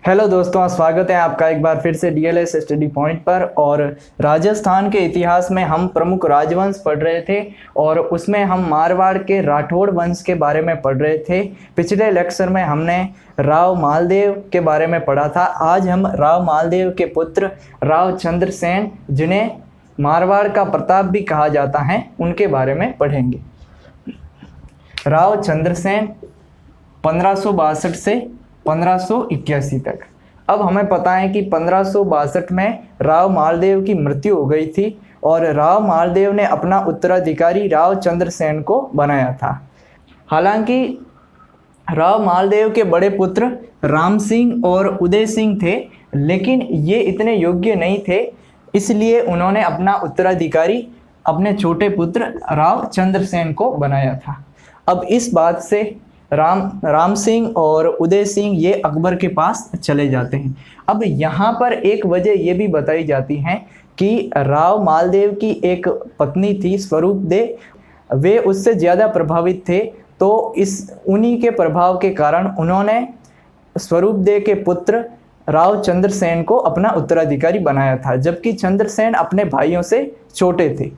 Hello दोस्तों, स्वागत है आपका एक बार फिर से डीएलएस स्टडी पॉइंट पर। और राजस्थान के इतिहास में हम प्रमुख राजवंश पढ़ रहे थे और उसमें हम मारवाड़ के राठौड़ वंश के बारे में पढ़ रहे थे। पिछले लेक्चर में हमने राव मालदेव के बारे में पढ़ा था। आज हम राव मालदेव के पुत्र राव चंद्रसेन, जिन्हें मारवाड़ का प्रताप भी कहा जाता है, उनके बारे में पढ़ेंगे। राव चंद्रसेन 1562 से 1581 तक। अब हमें पता है कि 1562 में राव मालदेव की मृत्यु हो गई थी और राव मालदेव ने अपना उत्तराधिकारी राव चंद्रसेन को बनाया था। हालांकि राव मालदेव के बड़े पुत्र राम सिंह और उदय सिंह थे, लेकिन ये इतने योग्य नहीं थे, इसलिए उन्होंने अपना उत्तराधिकारी अपने छोटे पुत्र राव चंद्रसेन को बनाया था। अब इस बात से राम सिंह और उदय सिंह ये अकबर के पास चले जाते हैं। अब यहाँ पर एक वजह ये भी बताई जाती है कि राव मालदेव की एक पत्नी थी स्वरूपदे, वे उससे ज़्यादा प्रभावित थे, तो उन्हीं के प्रभाव के कारण उन्होंने स्वरूपदे के पुत्र राव चंद्रसेन को अपना उत्तराधिकारी बनाया था, जबकि चंद्रसेन अपने भाइयों से छोटे थे।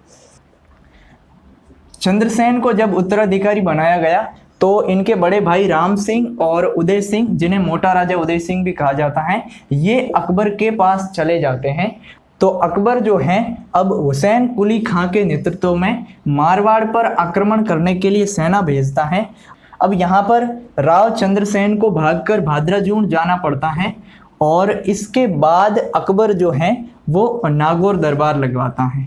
चंद्रसेन को जब उत्तराधिकारी बनाया गया तो इनके बड़े भाई राम सिंह और उदय सिंह, जिन्हें मोटा राजा उदय सिंह भी कहा जाता है, ये अकबर के पास चले जाते हैं। तो अकबर जो है अब हुसैन कुली खां के नेतृत्व में मारवाड़ पर आक्रमण करने के लिए सेना भेजता है। अब यहाँ पर राव चंद्रसेन को भागकर भाद्राजून जाना पड़ता है और इसके बाद अकबर जो है वो नागौर दरबार लगवाता है।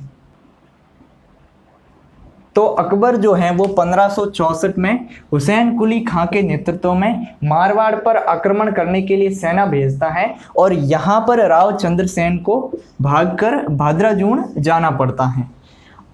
तो अकबर जो है वो 1564 में हुसैन कुली खां के नेतृत्व में मारवाड़ पर आक्रमण करने के लिए सेना भेजता है और यहाँ पर राव चंद्रसेन को भागकर भाद्राजून जाना पड़ता है।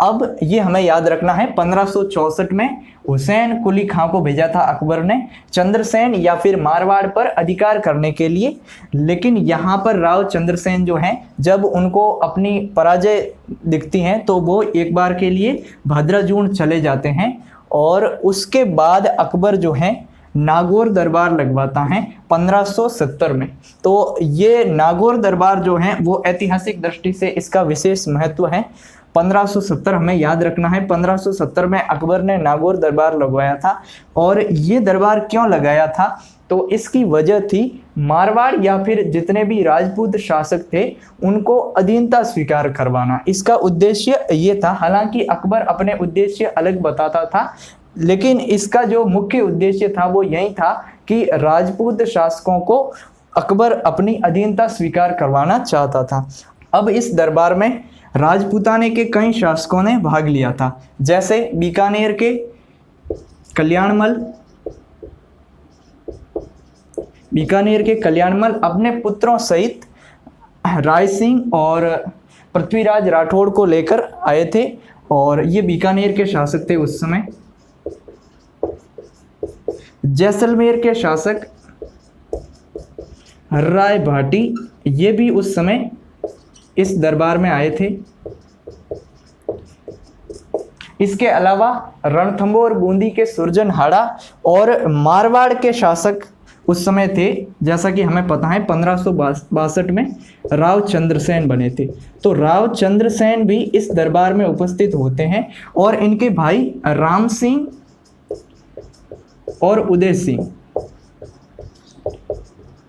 अब ये हमें याद रखना है, 1564 में हुसैन कुली खां को भेजा था अकबर ने चंद्रसेन या फिर मारवाड़ पर अधिकार करने के लिए, लेकिन यहाँ पर राव चंद्रसेन जो हैं जब उनको अपनी पराजय दिखती है तो वो एक बार के लिए भाद्राजून चले जाते हैं और उसके बाद अकबर जो है नागौर दरबार लगवाता है 1570 में। तो ये नागौर दरबार जो है वो ऐतिहासिक दृष्टि से इसका विशेष महत्व है। 1570 हमें याद रखना है, 1570 में अकबर ने नागौर दरबार लगवाया था। और ये दरबार क्यों लगाया था, तो इसकी वजह थी मारवाड़ या फिर जितने भी राजपूत शासक थे उनको अधीनता स्वीकार करवाना। इसका उद्देश्य ये था। हालांकि अकबर अपने उद्देश्य अलग बताता था, लेकिन इसका जो मुख्य उद्देश्य था वो यही था कि राजपूत शासकों को अकबर अपनी अधीनता स्वीकार करवाना चाहता था। अब इस दरबार में राजपूताने के कई शासकों ने भाग लिया था, जैसे बीकानेर के कल्याणमल अपने पुत्रों सहित राय सिंह और पृथ्वीराज राठौड़ को लेकर आए थे और ये बीकानेर के शासक थे उस समय। जैसलमेर के शासक राय भाटी, ये भी उस समय इस दरबार में आए थे। इसके अलावा रणथंभौर बूंदी के सुरजनहाड़ा और मारवाड़ के शासक उस समय थे, जैसा कि हमें पता है 1562 में राव चंद्रसेन बने थे। तो राव चंद्रसेन भी इस दरबार में उपस्थित होते हैं और इनके भाई राम सिंह और उदय सिंह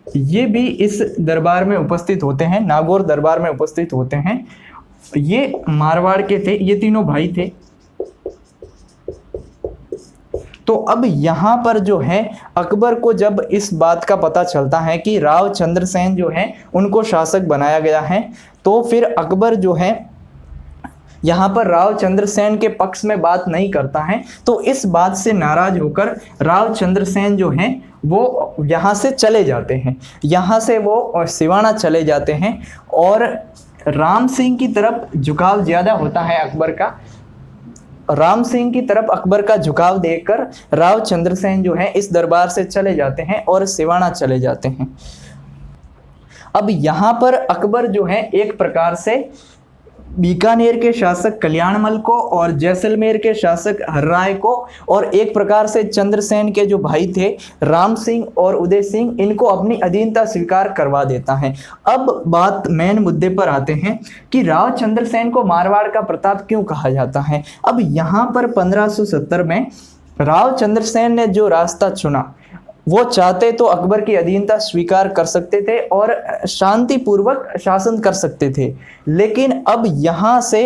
ये भी इस दरबार में उपस्थित होते हैं, नागौर दरबार में उपस्थित होते हैं। ये मारवाड़ के थे, ये तीनों भाई थे। तो अब यहाँ पर जो है अकबर को जब इस बात का पता चलता है कि राव चंद्रसेन जो है उनको शासक बनाया गया है, तो फिर अकबर जो है यहाँ पर राव चंद्रसेन के पक्ष में बात नहीं करता है। तो इस बात से नाराज होकर राव चंद्रसेन जो हैं वो यहाँ से चले जाते हैं, यहाँ से वो सिवाना चले जाते हैं और राम सिंह की तरफ झुकाव ज़्यादा होता है अकबर का। राम सिंह की तरफ अकबर का झुकाव देखकर राव चंद्रसेन जो है इस दरबार से चले जाते हैं और सिवाना चले जाते हैं। अब यहाँ पर अकबर जो है एक प्रकार से बीकानेर के शासक कल्याणमल को और जैसलमेर के शासक हर्राय को, और एक प्रकार से चंद्रसेन के जो भाई थे राम सिंह और उदय सिंह, इनको अपनी अधीनता स्वीकार करवा देता है। अब बात मेन मुद्दे पर आते हैं कि राव चंद्रसेन को मारवाड़ का प्रताप क्यों कहा जाता है। अब यहाँ पर 1570 में राव चंद्रसेन ने जो रास्ता चुना, वो चाहते तो अकबर की अधीनता स्वीकार कर सकते थे और शांतिपूर्वक शासन कर सकते थे, लेकिन अब यहाँ से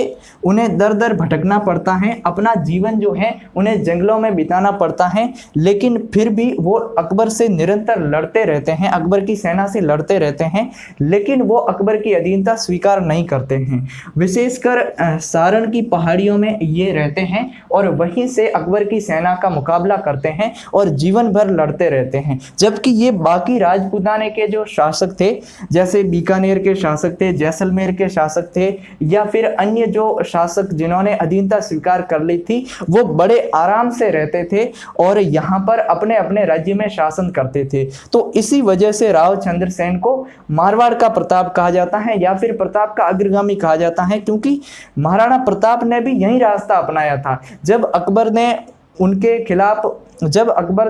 उन्हें दर दर भटकना पड़ता है, अपना जीवन जो है उन्हें जंगलों में बिताना पड़ता है, लेकिन फिर भी वो अकबर से निरंतर लड़ते रहते हैं, अकबर की सेना से लड़ते रहते हैं, लेकिन वो अकबर की अधीनता स्वीकार नहीं करते हैं। विशेषकर सारण की पहाड़ियों में ये रहते हैं और वहीं से अकबर की सेना का मुकाबला करते हैं और जीवन भर लड़ते रहते हैं। जबकि ये बाकी राजपूताने के जो शासक थे, जैसे बीकानेर के शासक थे, जैसलमेर के शासक थे, या फिर अन्य जो शासक जिन्होंने अधीनता स्वीकार कर ली थी, वो बड़े आराम से रहते थे और यहाँ पर अपने अपने राज्य में शासन करते थे। तो इसी वजह से राव चंद्रसेन को मारवाड़ का प्रताप कहा जाता है या फिर प्रताप का अग्रगामी कहा जाता है, क्योंकि महाराणा प्रताप ने भी यही रास्ता अपनाया था। जब अकबर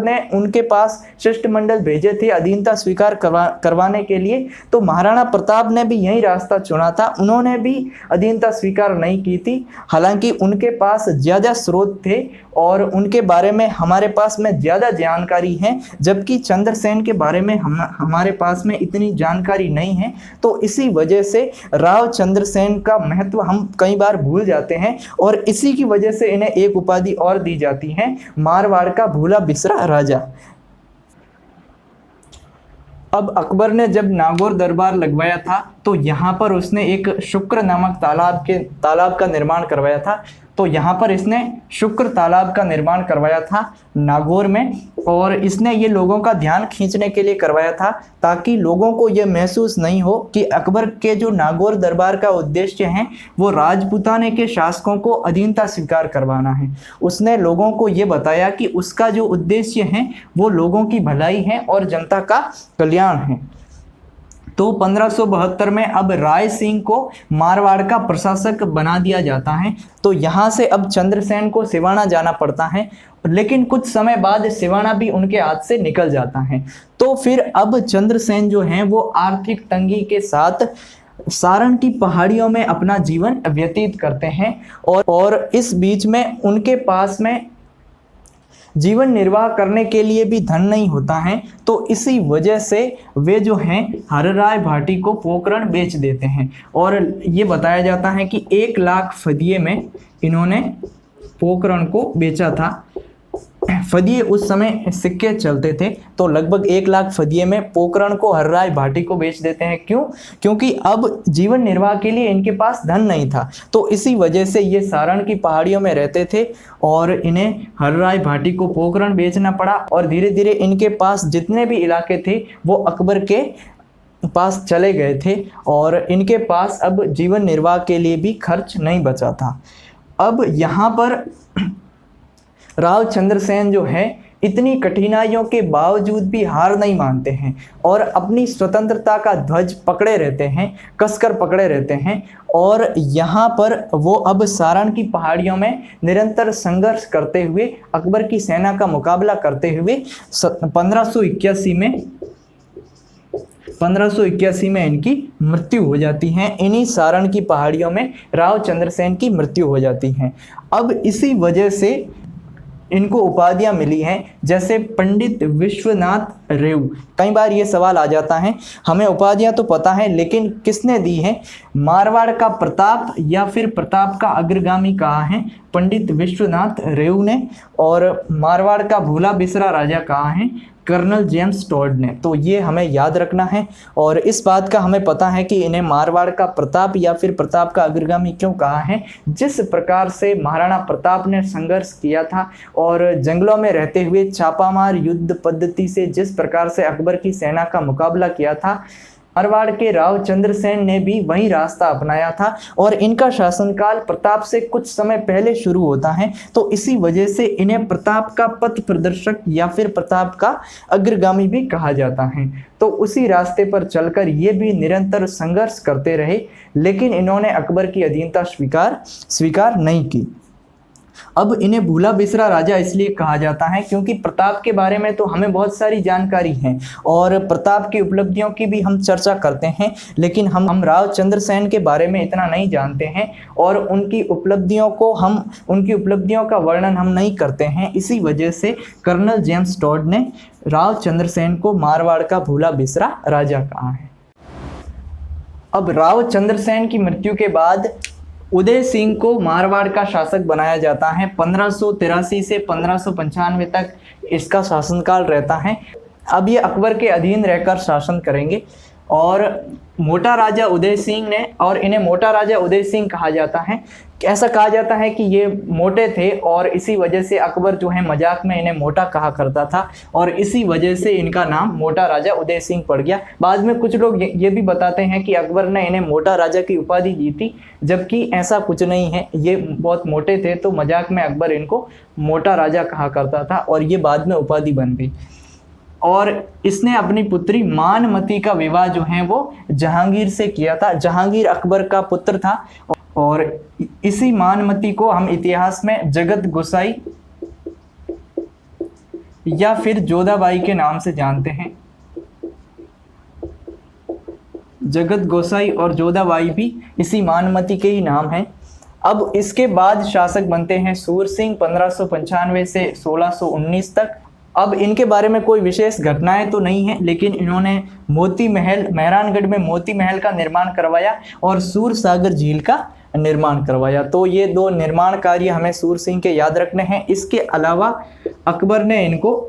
ने उनके पास शिष्टमंडल भेजे थे अधीनता स्वीकार करवाने के लिए, तो महाराणा प्रताप ने भी यही रास्ता चुना था। उन्होंने भी अधीनता स्वीकार नहीं की थी, हालांकि उनके पास ज़्यादा स्रोत थे और उनके बारे में हमारे पास में ज़्यादा जानकारी है, जबकि चंद्रसेन के बारे में हमारे पास में इतनी जानकारी नहीं है। तो इसी वजह से राव चंद्रसेन का महत्व हम कई बार भूल जाते हैं और इसी की वजह से इन्हें एक उपाधि और दी जाती है, मारवाड़ का भूला बिसरा राजा। अब अकबर ने जब नागौर दरबार लगवाया था, तो यहाँ पर उसने एक शुक्र नामक तालाब का निर्माण करवाया था। तो यहाँ पर इसने शुक्र तालाब का निर्माण करवाया था नागौर में, और इसने ये लोगों का ध्यान खींचने के लिए करवाया था, ताकि लोगों को ये महसूस नहीं हो कि अकबर के जो नागौर दरबार का उद्देश्य है वो राजपूताने के शासकों को अधीनता स्वीकार करवाना है। उसने लोगों को ये बताया कि उसका जो उद्देश्य है वो लोगों की भलाई है और जनता का कल्याण है। तो 1572 में अब राय सिंह को मारवाड़ का प्रशासक बना दिया जाता है। तो यहाँ से अब चंद्रसेन को सिवाना जाना पड़ता है, लेकिन कुछ समय बाद सिवाना भी उनके हाथ से निकल जाता है। तो फिर अब चंद्रसेन जो हैं वो आर्थिक तंगी के साथ सारण की पहाड़ियों में अपना जीवन व्यतीत करते हैं और इस बीच में उनके पास में जीवन निर्वाह करने के लिए भी धन नहीं होता है। तो इसी वजह से वे जो हैं हर्राय भाटी को पोकरण बेच देते हैं, और ये बताया जाता है कि 1 लाख फदिये में इन्होंने पोकरण को बेचा था। फदिये उस समय सिक्के चलते थे, तो लगभग 1 लाख फदिये में पोकरण को हर्राय भाटी को बेच देते हैं। क्यों? क्योंकि अब जीवन निर्वाह के लिए इनके पास धन नहीं था। तो इसी वजह से ये सारण की पहाड़ियों में रहते थे और इन्हें हर्राय भाटी को पोकरण बेचना पड़ा, और धीरे धीरे इनके पास जितने भी इलाके थे वो अकबर के पास चले गए थे और इनके पास अब जीवन निर्वाह के लिए भी खर्च नहीं बचा था। अब यहाँ पर राव चंद्रसेन जो है इतनी कठिनाइयों के बावजूद भी हार नहीं मानते हैं और अपनी स्वतंत्रता का ध्वज पकड़े रहते हैं, कसकर पकड़े रहते हैं। और यहाँ पर वो अब सारण की पहाड़ियों में निरंतर संघर्ष करते हुए अकबर की सेना का मुकाबला करते हुए 1581 में इनकी मृत्यु हो जाती है। इन्हीं सारण की पहाड़ियों में राव चंद्रसेन की मृत्यु हो जाती है। अब इसी वजह से इनको उपाधियां मिली हैं, जैसे पंडित विश्वनाथ रेऊ। कई बार ये सवाल आ जाता है, हमें उपाधियां तो पता है लेकिन किसने दी है? मारवाड़ का प्रताप या फिर प्रताप का अग्रगामी कहा है पंडित विश्वनाथ रेऊ ने, और मारवाड़ का भूला बिसरा राजा कहा है कर्नल जेम्स टॉड ने। तो ये हमें याद रखना है, और इस बात का हमें पता है कि इन्हें मारवाड़ का प्रताप या फिर प्रताप का अग्रगामी क्यों कहा है। जिस प्रकार से महाराणा प्रताप ने संघर्ष किया था और जंगलों में रहते हुए छापामार युद्ध पद्धति से जिस प्रकार से अकबर की सेना का मुकाबला किया था, मारवाड़ के राव चंद्रसेन ने भी वही रास्ता अपनाया था और इनका शासनकाल प्रताप से कुछ समय पहले शुरू होता है, तो इसी वजह से इन्हें प्रताप का पथ प्रदर्शक या फिर प्रताप का अग्रगामी भी कहा जाता है। तो उसी रास्ते पर चलकर ये भी निरंतर संघर्ष करते रहे, लेकिन इन्होंने अकबर की अधीनता स्वीकार नहीं की। अब इन्हें भूला बिसरा राजा इसलिए कहा जाता है क्योंकि प्रताप के बारे में तो हमें बहुत सारी जानकारी है और प्रताप की उपलब्धियों की भी हम चर्चा करते हैं, लेकिन हम राव चंद्रसेन के बारे में इतना नहीं जानते हैं और उनकी उपलब्धियों का वर्णन हम नहीं करते हैं। इसी वजह से कर्नल जेम्स टॉड ने राव चंद्रसेन को मारवाड़ का भूला बिसरा राजा कहा है। अब राव चंद्रसेन की मृत्यु के बाद उदय सिंह को मारवाड़ का शासक बनाया जाता है। 1583 से 1595 तक इसका शासनकाल रहता है। अब ये अकबर के अधीन रहकर शासन करेंगे और मोटा राजा उदय सिंह ने, और इन्हें मोटा राजा उदय सिंह कहा जाता है। ऐसा कहा जाता है कि ये मोटे थे और इसी वजह से अकबर जो है मजाक में इन्हें मोटा कहा करता था और इसी वजह से इनका नाम मोटा राजा उदय सिंह पड़ गया। बाद में कुछ लोग ये भी बताते हैं कि अकबर ने इन्हें मोटा राजा की उपाधि दी थी, जबकि ऐसा कुछ नहीं है। ये बहुत मोटे थे तो मजाक में अकबर इनको मोटा राजा कहा करता था और ये बाद में उपाधि बन गई। और इसने अपनी पुत्री मानमती का विवाह जो है वो जहांगीर से किया था। जहांगीर अकबर का पुत्र था और इसी मानमती को हम इतिहास में जगत गोसाई या फिर जोधाबाई के नाम से जानते हैं। जगत गोसाई और जोधाबाई भी इसी मानमती के ही नाम हैं। अब इसके बाद शासक बनते हैं सूर सिंह 1595 से 1619 तक। अब इनके बारे में कोई विशेष घटनाएं तो नहीं है, लेकिन इन्होंने मोती महल, मेहरानगढ़ में मोती महल का निर्माण करवाया और सूर सागर झील का निर्माण करवाया। तो ये दो निर्माण कार्य हमें सूर सिंह के याद रखने हैं। इसके अलावा अकबर ने इनको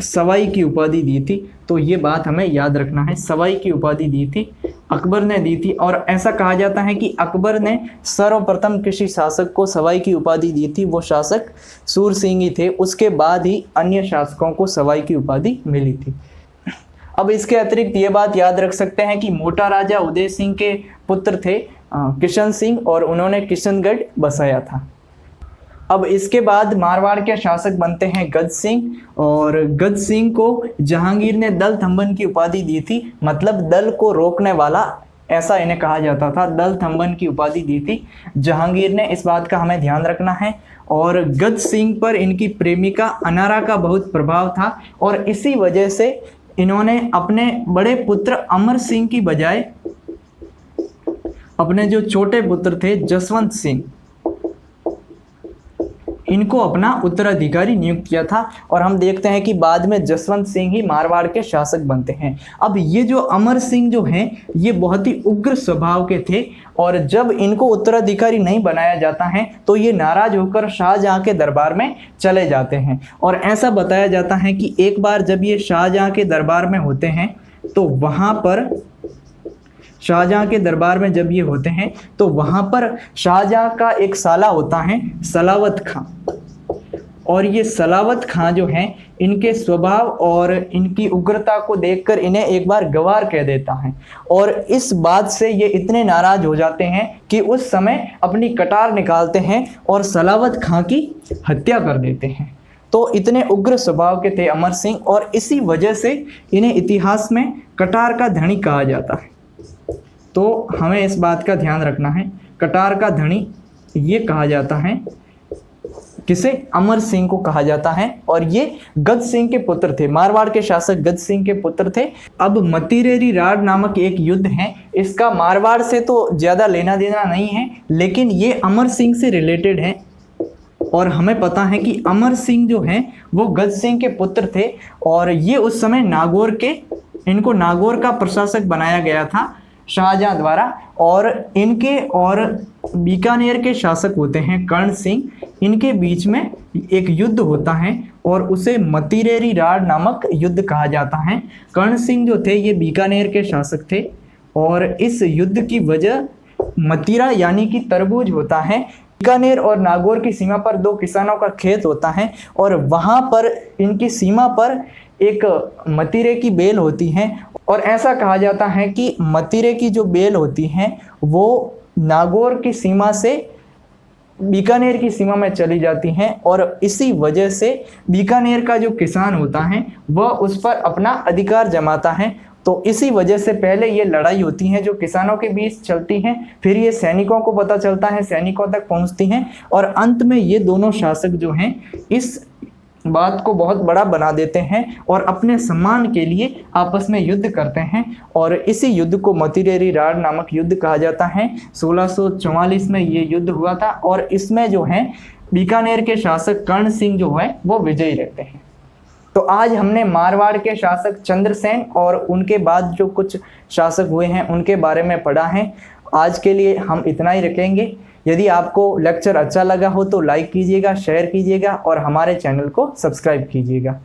सवाई की उपाधि दी थी, तो ये बात हमें याद रखना है। सवाई की उपाधि दी थी, अकबर ने दी थी और ऐसा कहा जाता है कि अकबर ने सर्वप्रथम किसी शासक को सवाई की उपाधि दी थी, वो शासक सूर सिंह ही थे। उसके बाद ही अन्य शासकों को सवाई की उपाधि मिली थी। अब इसके अतिरिक्त ये बात याद रख सकते हैं कि मोटा राजा उदय सिंह के पुत्र थे किशन सिंह और उन्होंने किशनगढ़ बसाया था। अब इसके बाद मारवाड़ के शासक बनते हैं गज सिंह और गज सिंह को जहांगीर ने दल थंबन की उपाधि दी थी, मतलब दल को रोकने वाला, ऐसा इन्हें कहा जाता था। दल थंबन की उपाधि दी थी जहांगीर ने, इस बात का हमें ध्यान रखना है। और गज सिंह पर इनकी प्रेमिका अनारा का बहुत प्रभाव था और इसी वजह से इन्होंने अपने बड़े पुत्र अमर सिंह की बजाय अपने जो छोटे पुत्र थे जसवंत सिंह, इनको अपना उत्तराधिकारी नियुक्त किया था और हम देखते हैं कि बाद में जसवंत सिंह ही मारवाड़ के शासक बनते हैं। अब ये जो अमर सिंह जो हैं ये बहुत ही उग्र स्वभाव के थे और जब इनको उत्तराधिकारी नहीं बनाया जाता है तो ये नाराज होकर शाहजहां के दरबार में चले जाते हैं। और ऐसा बताया जाता है कि एक बार जब ये शाहजहां के दरबार में होते हैं तो वहाँ पर शाहजहां के दरबार में जब ये होते हैं तो वहाँ पर शाहजहां का एक साला होता है सलावत खां, और ये सलावत खां जो हैं इनके स्वभाव और इनकी उग्रता को देखकर इन्हें एक बार गवार कह देता है और इस बात से ये इतने नाराज हो जाते हैं कि उस समय अपनी कटार निकालते हैं और सलावत खां की हत्या कर देते हैं। तो इतने उग्र स्वभाव के थे अमर सिंह और इसी वजह से इन्हें इतिहास में कटार का धनी कहा जाता है। तो हमें इस बात का ध्यान रखना है, कटार का धनी ये कहा जाता है किसे, अमर सिंह को कहा जाता है और ये गज सिंह के पुत्र थे, मारवाड़ के शासक गज सिंह के पुत्र थे। अब मतीरेरी राड नामक एक युद्ध है, इसका मारवाड़ से तो ज़्यादा लेना देना नहीं है लेकिन ये अमर सिंह से रिलेटेड है और हमें पता है कि अमर सिंह जो हैं वो गज सिंह के पुत्र थे और ये उस समय इनको नागौर का प्रशासक बनाया गया था शाहजहां द्वारा और इनके और बीकानेर के शासक होते हैं कर्ण सिंह, इनके बीच में एक युद्ध होता है और उसे मतीरेरी राड नामक युद्ध कहा जाता है। कर्ण सिंह जो थे ये बीकानेर के शासक थे और इस युद्ध की वजह मतीरा यानी कि तरबूज होता है। बीकानेर और नागौर की सीमा पर दो किसानों का खेत होता है और वहाँ पर इनकी सीमा पर एक मतीरे की बेल होती है और ऐसा कहा जाता है कि मतिरे की जो बेल होती हैं वो नागौर की सीमा से बीकानेर की सीमा में चली जाती हैं और इसी वजह से बीकानेर का जो किसान होता है वह उस पर अपना अधिकार जमाता है। तो इसी वजह से पहले ये लड़ाई होती है जो किसानों के बीच चलती हैं, फिर ये सैनिकों को पता चलता है, सैनिकों तक पहुंचती हैं और अंत में ये दोनों शासक जो हैं इस बात को बहुत बड़ा बना देते हैं और अपने सम्मान के लिए आपस में युद्ध करते हैं और इसी युद्ध को मतिरेरी राड़ नामक युद्ध कहा जाता है। 1644 में ये युद्ध हुआ था और इसमें जो है बीकानेर के शासक कर्ण सिंह जो है वो विजयी रहते हैं। तो आज हमने मारवाड़ के शासक चंद्रसेन और उनके बाद जो कुछ शासक हुए हैं उनके बारे में पढ़ा है। आज के लिए हम इतना ही रखेंगे। यदि आपको लेक्चर अच्छा लगा हो तो लाइक कीजिएगा, शेयर कीजिएगा और हमारे चैनल को सब्सक्राइब कीजिएगा।